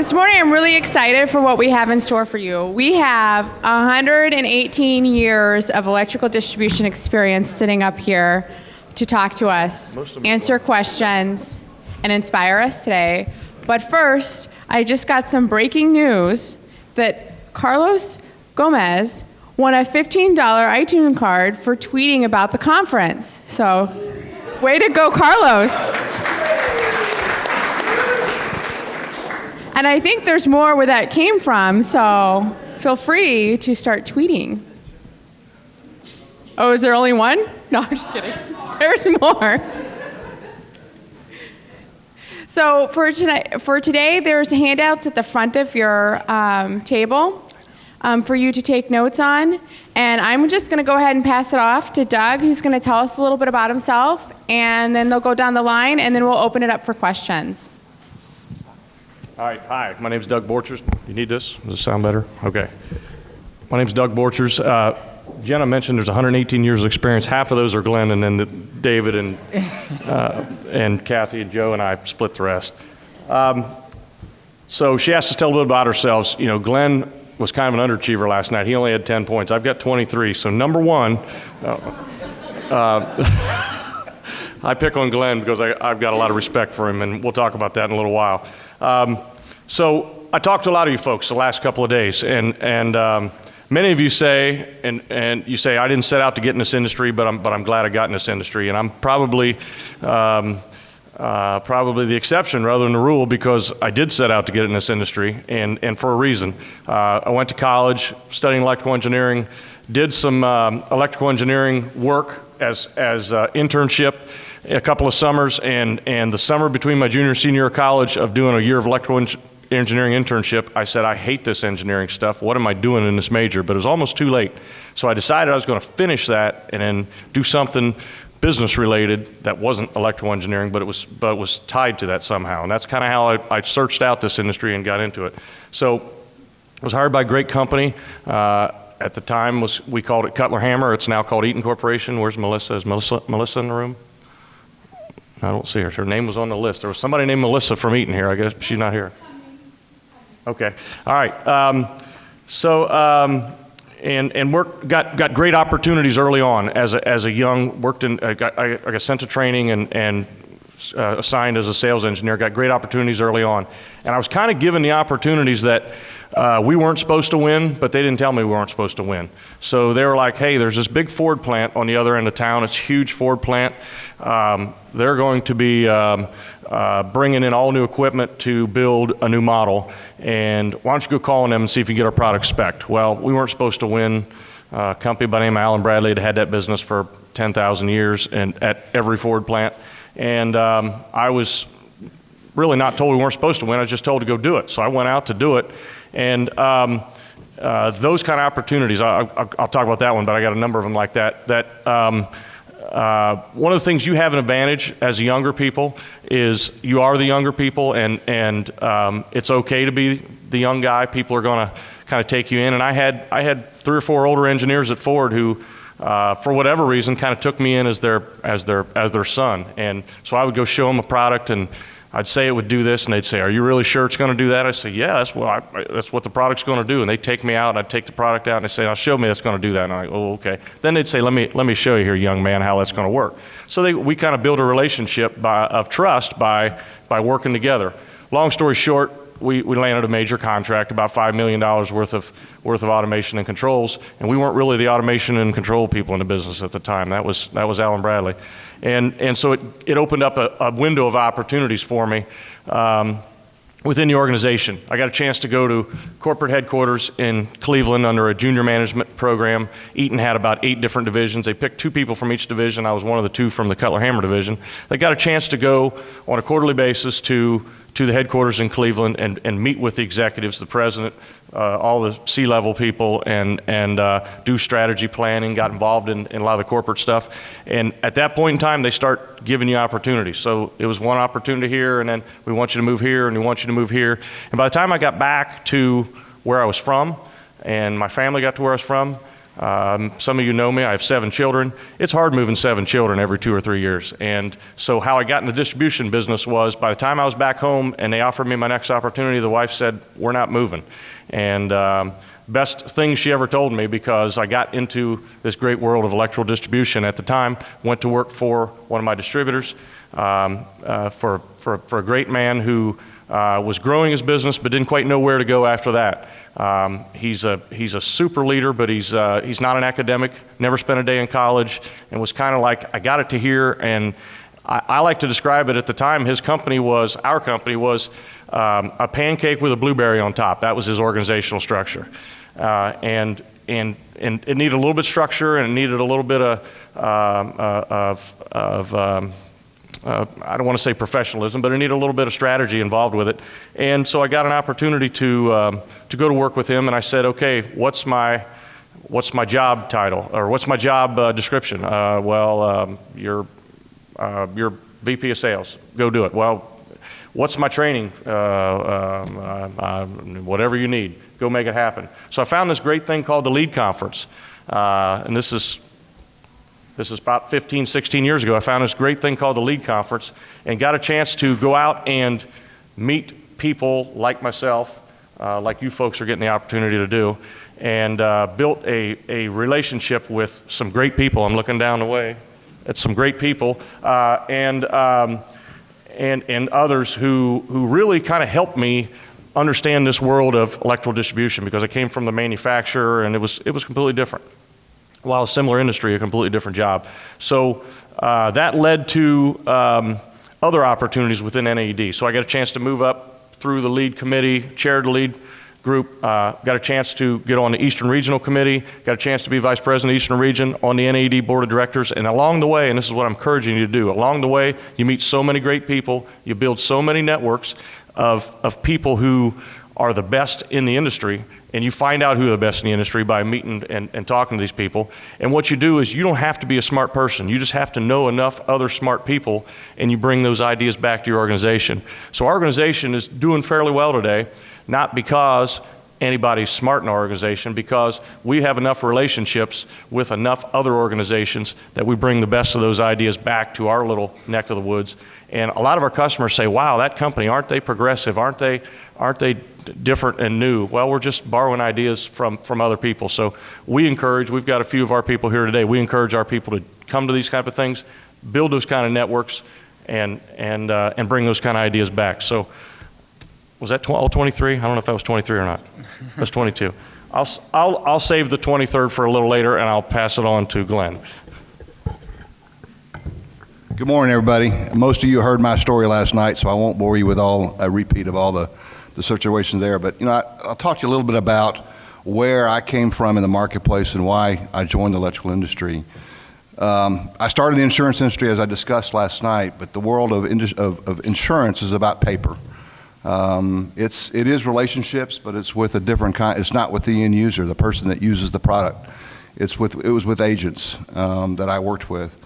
This morning I'm really excited for what we have in store for you. We have 118 years of electrical distribution experience sitting up here to talk to us, answer questions, and inspire us today. But first, I just got some breaking news that Carlos Gomez won a $15 iTunes card for tweeting about the conference. So, way to go, Carlos. And I think there's more where that came from, so feel free to start tweeting. Oh, is there only one? No, I'm just kidding. There's more. So for today, there's handouts at the front of your table for you to take notes on. And I'm just going to go ahead and pass it off to Doug, who's going to tell us a little bit about himself. And then they'll go down the line, and then we'll open it up for questions. All right, hi, my name's Doug Borchers. You need this? Does it sound better? Okay. My name's Doug Borchers. Jenna mentioned there's 118 years of experience. Half of those are Glenn, and then David and Kathy and Joe and I split the rest. So she asked us to tell a little about ourselves. You know, Glenn was kind of an underachiever last night. He only had 10 points. I've got 23. So number one, I pick on Glenn because I've got a lot of respect for him, and we'll talk about that in a little while. So I talked to a lot of you folks the last couple of days, and many of you say, and you say, I didn't set out to get in this industry, but I'm glad I got in this industry, and I'm probably the exception rather than the rule, because I did set out to get in this industry, and for a reason. I went to college studying electrical engineering, did some electrical engineering work as internship a couple of summers, and the summer between my junior and senior year of college of doing a year of electrical engineering internship, I said, I hate this engineering stuff. What am I doing in this major? But it was almost too late. So I decided I was going to finish that and then do something business related that wasn't electrical engineering, but it was tied to that somehow. And that's kind of how I searched out this industry and got into it. So I was hired by a great company. At the time, we called it Cutler Hammer. It's now called Eaton Corporation. Where's Melissa? Is Melissa in the room? I don't see her. Her name was on the list. There was somebody named Melissa from Eaton here. I guess she's not here. Okay. All right. And got great opportunities early on as a young, worked in, I got sent to training and assigned as a sales engineer, got great opportunities early on. And I was kind of given the opportunities that we weren't supposed to win, but they didn't tell me we weren't supposed to win. So they were like, hey, there's this big Ford plant on the other end of town. It's a huge Ford plant. They're going to be bringing in all new equipment to build a new model. And why don't you go call on them and see if you can get our product spec'd? Well, we weren't supposed to win. A company by the name of Allen Bradley had that business for 10,000 years and at every Ford plant. And I was really not told we weren't supposed to win. I was just told to go do it. So I went out to do it. And those kind of opportunities, I'll talk about that one, but I got a number of them like that. One of the things you have an advantage as younger people is you are the younger people, and it's okay to be the young guy. People are going to kind of take you in. And I had 3 or 4 older engineers at Ford who, for whatever reason, kind of took me in as their son. And so I would go show them a product, and I'd say it would do this, and they'd say, are you really sure it's going to do that? I'd say, yeah, that's what the product's going to do. And they'd take me out, and I'd take the product out, and they'd say, now show me that's going to do that. And I'm like, oh, okay. Then they'd say, let me show you here, young man, how that's going to work. So we kind of build a relationship of trust by working together. Long story short, we landed a major contract, about $5 million worth of automation and controls, and we weren't really the automation and control people in the business at the time. That was Allen Bradley. And so it opened up a window of opportunities for me within the organization. I got a chance to go to corporate headquarters in Cleveland under a junior management program. Eaton had about 8 different divisions. They picked 2 people from each division. I was one of the 2 from the Cutler Hammer division. They got a chance to go on a quarterly basis to the headquarters in Cleveland and meet with the executives, the president, all the C-level people, and do strategy planning, got involved in a lot of the corporate stuff. And at that point in time, they start giving you opportunities. So it was one opportunity here, and then we want you to move here, and we want you to move here. And by the time I got back to where I was from, and my family got to where I was from, Some of you know me, I have 7 children. It's hard moving 7 children every 2 or 3 years. And so how I got in the distribution business was, by the time I was back home and they offered me my next opportunity, the wife said, we're not moving. And best thing she ever told me, because I got into this great world of electrical distribution at the time, went to work for one of my distributors, for a great man who was growing his business but didn't quite know where to go after that. He's a super leader, but he's not an academic, never spent a day in college, and was kind of like, I got it to here. And I like to describe it, at the time, our company was a pancake with a blueberry on top. That was his organizational structure. And it needed a little bit of structure, and it needed a little bit I don't want to say professionalism, but it needed a little bit of strategy involved with it. And so I got an opportunity to go to work with him, and I said, okay, what's my job title, or what's my job description? You're VP of sales. Go do it. Well, what's my training? Whatever you need, go make it happen. So I found this great thing called the LEAD Conference, and this is about 15, 16 years ago. I found this great thing called the LEAD Conference, and got a chance to go out and meet people like myself, like you folks are getting the opportunity to do, and built a relationship with some great people. I'm looking down the way at some great people, and others who really kind of helped me understand this world of electrical distribution, because I came from the manufacturer, and it was completely different. While a similar industry, a completely different job. So that led to other opportunities within NAED. So I got a chance to move up through the lead committee, chaired the lead group, got a chance to get on the Eastern Regional Committee, got a chance to be Vice President of the Eastern Region, on the NAED Board of Directors. And along the way, and this is what I'm encouraging you to do, along the way, you meet so many great people, you build so many networks of people who are the best in the industry, and you find out who are the best in the industry by meeting and talking to these people. And what you do is, you don't have to be a smart person. You just have to know enough other smart people, and you bring those ideas back to your organization. So our organization is doing fairly well today, not because anybody's smart in our organization, because we have enough relationships with enough other organizations that we bring the best of those ideas back to our little neck of the woods. And a lot of our customers say, wow, that company, aren't they progressive? Aren't they different and new? Well, we're just borrowing ideas from other people. So we've got a few of our people here today, we encourage our people to come to these type of things, build those kind of networks, and bring those kind of ideas back. So was that all 23? I don't know if that was 23 or not. That's 22. I'll save the 23rd for a little later, and I'll pass it on to Glenn. Good morning, everybody. Most of you heard my story last night, so I won't bore you with a repeat of all the situations there. But I'll talk to you a little bit about where I came from in the marketplace and why I joined the electrical industry. I started in the insurance industry, as I discussed last night, but the world of insurance is about paper. It is relationships, but it's with a different kind. It's not with the end user, the person that uses the product. It was with agents that I worked with.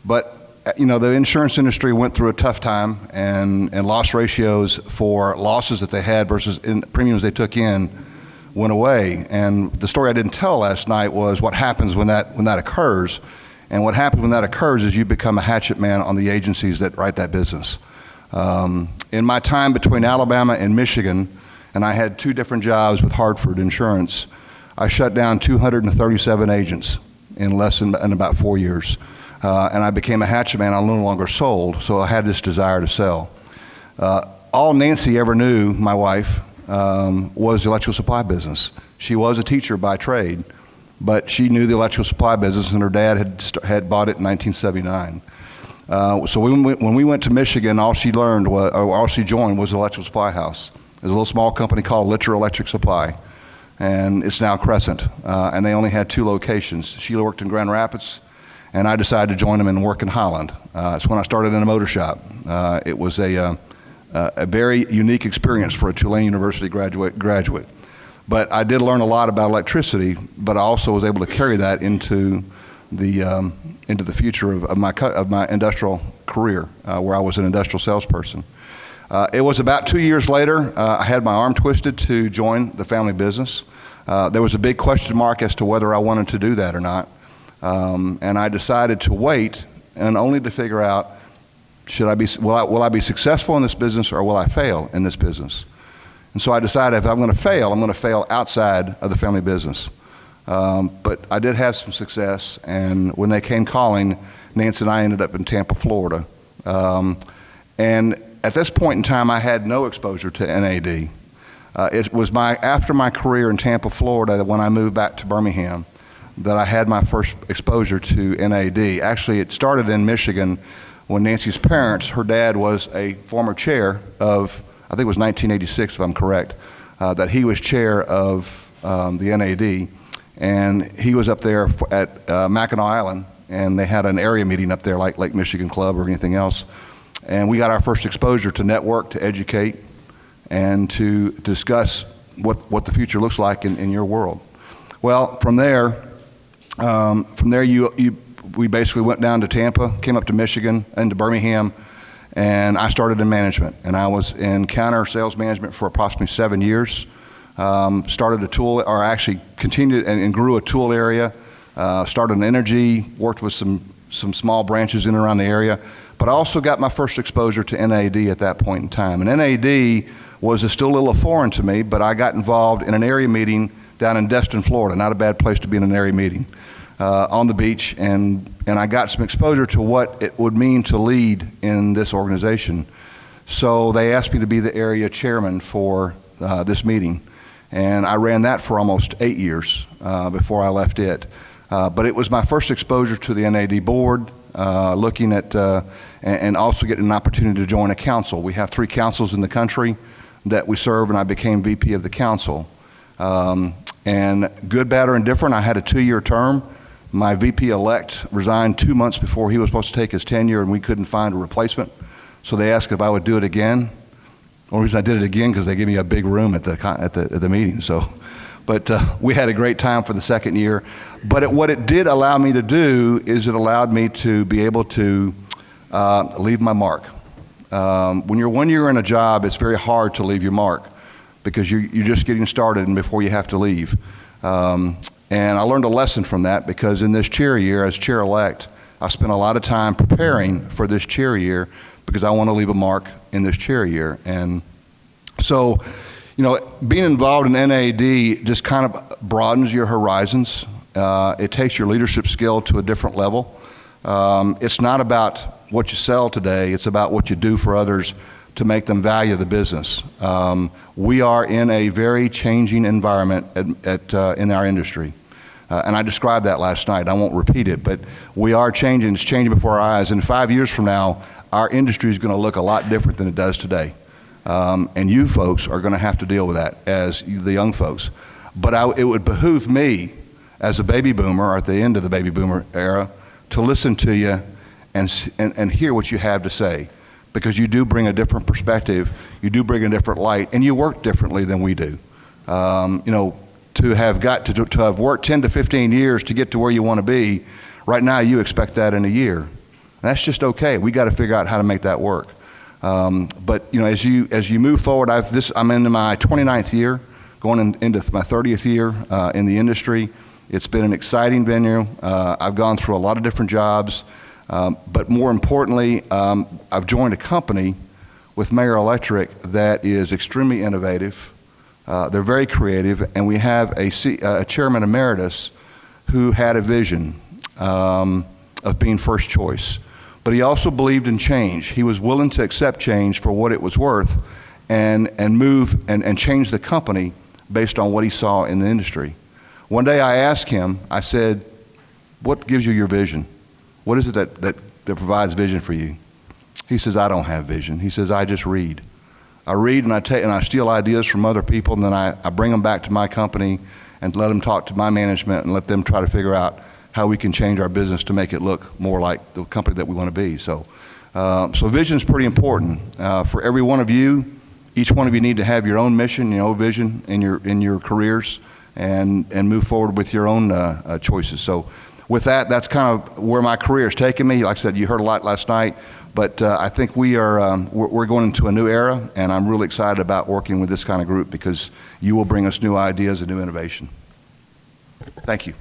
But the insurance industry went through a tough time, and loss ratios for losses that they had versus premiums they took in went away. And the story I didn't tell last night was what happens when that occurs. And what happens when that occurs is you become a hatchet man on the agencies that write that business. In my time between Alabama and Michigan, and I had 2 different jobs with Hartford Insurance, I shut down 237 agents in about 4 years. And I became a hatchet man. I no longer sold, so I had this desire to sell. All Nancy ever knew, my wife, was the electrical supply business. She was a teacher by trade, but she knew the electrical supply business, and her dad had bought it in 1979. So when we went to Michigan, all she joined was the electrical supply house. There's a little small company called Litcher Electric Supply, and it's now Crescent. And they only had 2 locations. Sheila worked in Grand Rapids, and I decided to join them and work in Holland. It's when I started in a motor shop. It was a very unique experience for a Tulane University graduate. But I did learn a lot about electricity, but I also was able to carry that into the future of my industrial career, where I was an industrial salesperson. It was about 2 years later, I had my arm twisted to join the family business. There was a big question mark as to whether I wanted to do that or not. And I decided to wait and only to figure out, will I be successful in this business or will I fail in this business? And so I decided if I'm going to fail outside of the family business. But I did have some success, and when they came calling, Nancy and I ended up in Tampa, Florida. And at this point in time, I had no exposure to NAD. It was after my career in Tampa, Florida, when I moved back to Birmingham, that I had my first exposure to NAD. Actually, it started in Michigan when Nancy's parents, her dad was a former chair of, I think it was 1986 if I'm correct, that he was chair of the NAD. And he was up there at Mackinac Island, and they had an area meeting up there like Lake Michigan Club or anything else. And we got our first exposure to network, to educate, and to discuss what the future looks like in your world. Well, from there we basically went down to Tampa, came up to Michigan, into Birmingham, and I started in management. And I was in counter sales management for approximately 7 years. Started a tool, or actually continued and grew a tool area. Started in energy, worked with some small branches in and around the area. But I also got my first exposure to NAD at that point in time. And NAD was still a little foreign to me, but I got involved in an area meeting down in Destin, Florida. Not a bad place to be in an area meeting on the beach. And I got some exposure to what it would mean to lead in this organization. So they asked me to be the area chairman for this meeting. And I ran that for almost 8 years before I left it. But it was my first exposure to the NAD board, looking at, and also getting an opportunity to join a council. We have 3 councils in the country that we serve, and I became VP of the council. And good, bad, or indifferent, I had a 2-year term. My VP-elect resigned 2 months before he was supposed to take his tenure, and we couldn't find a replacement. So they asked if I would do it again. The only reason I did it again because they gave me a big room at the meeting. So, but we had a great time for the 2nd year. But what it did allow me to do is it allowed me to be able to leave my mark. When you're 1 year in a job, it's very hard to leave your mark because you're just getting started and before you have to leave. And I learned a lesson from that because in this chair year, as chair-elect, I spent a lot of time preparing for this chair year because I want to leave a mark in this chair year. And so, you know, being involved in NAD just kind of broadens your horizons. It takes your leadership skill to a different level. It's not about what you sell today, it's about what you do for others to make them value the business. We are in a very changing environment in our industry. And I described that last night. I won't repeat it, but we are changing. It's changing before our eyes. And 5 years from now, our industry is going to look a lot different than it does today. And you folks are going to have to deal with that as the young folks. But it would behoove me as a baby boomer, or at the end of the baby boomer era, to listen to you and hear what you have to say. Because you do bring a different perspective, you do bring a different light, and you work differently than we do. You know, to have worked 10 to 15 years to get to where you want to be, right now you expect that in a year. That's just okay. We got to figure out how to make that work. But you know, as you move forward, I'm into my 29th year, going into my 30th year in the industry. It's been an exciting venue. I've gone through a lot of different jobs, but more importantly, I've joined a company with Mayor Electric that is extremely innovative. They're very creative, and we have a chairman emeritus who had a vision of being first choice. But he also believed in change. He was willing to accept change for what it was worth and move and change the company based on what he saw in the industry. One day I asked him, I said, what gives you your vision? What is it that provides vision for you? He says, I don't have vision. He says, I just read. I read and I steal ideas from other people, and then I bring them back to my company and let them talk to my management and let them try to figure out how we can change our business to make it look more like the company that we want to be. So vision is pretty important for every one of you. Each one of you need to have your own mission, your own vision in your careers, and move forward with your own choices. So with that, that's kind of where my career has taken me. Like I said, you heard a lot last night. But I think we're going into a new era, and I'm really excited about working with this kind of group because you will bring us new ideas and new innovation. Thank you.